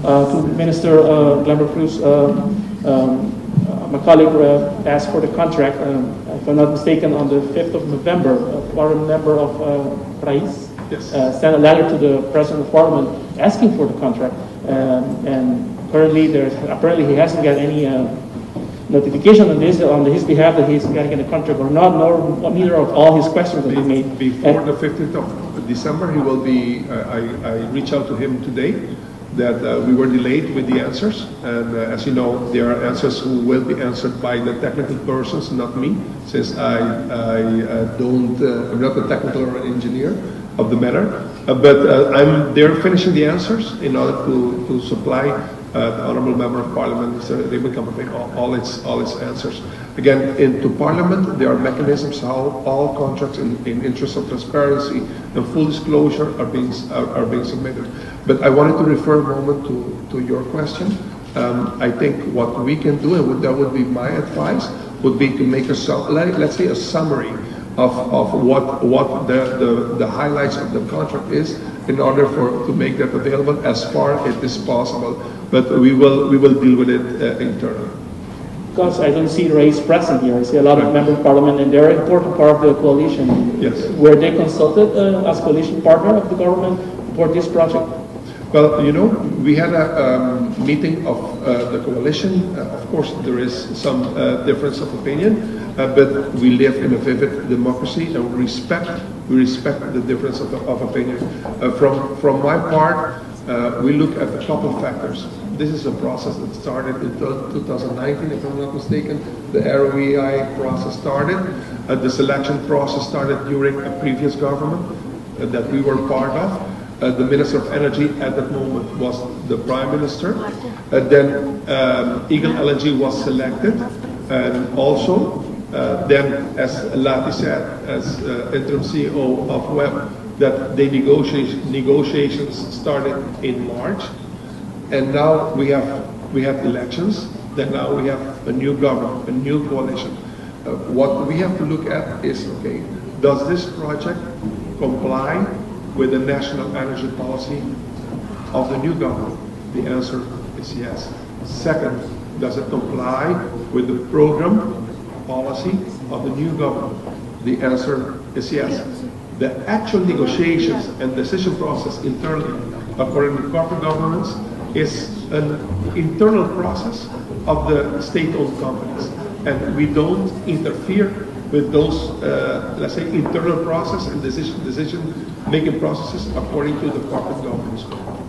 to Minister Glenbert Croes. My colleague asked for the contract, if I'm not mistaken, on the 5th of November. A Parliament member of Raiz sent a letter to the President of Parliament asking for the contract, and currently apparently he hasn't got any notification on his behalf that he's going to get a contract or not, nor neither of all his questions that he made. Before the 15th of December, he will be, I reached out to him today that we were delayed with the answers, and as you know, there are answers who will be answered by the technical persons, not me, since I'm not a technical or an engineer of the matter, but I'm there finishing the answers in order to supply the Honourable Member of Parliament, Raymond Campbell, all its answers. Again, into Parliament, there are mechanisms how all contracts in interest of transparency and full disclosure are being submitted. But I wanted to refer a moment to your question. I think what we can do, and that would be my advice, would be to make let's say a summary of what the highlights of the contract is, in order to make that available as far as it is possible. But we will deal with it internally. Because I don't see Raiz present here. I see a lot of members of Parliament, and they're an important part of the coalition. Yes. Were they consulted as coalition partner of the government for this project? Well, you know, we had a meeting of the coalition. Of course, there is some difference of opinion, but we live in a vivid democracy, and we respect the difference of opinion. From my part, we look at a couple of factors. This is a process that started in 2019, if I'm not mistaken. The ROEI process started. The selection process started during a previous government that we were part of. The Minister of Energy at that moment was the Prime Minister. Then Eagle LNG was selected, and also then, as Lati said, as interim CEO of WEB, that the negotiations started in March, and now we have elections. Then now we have a new government, a new coalition. What we have to look at is, okay, does this project comply with the national energy policy of the new government? The answer is yes. Second, does it comply with the program policy of the new government? The answer is yes. The actual negotiations and decision process internally, according to corporate governance, is an internal process of the state-owned companies, and we don't interfere with those, let's say, internal process and decision-making processes according to the corporate governance code.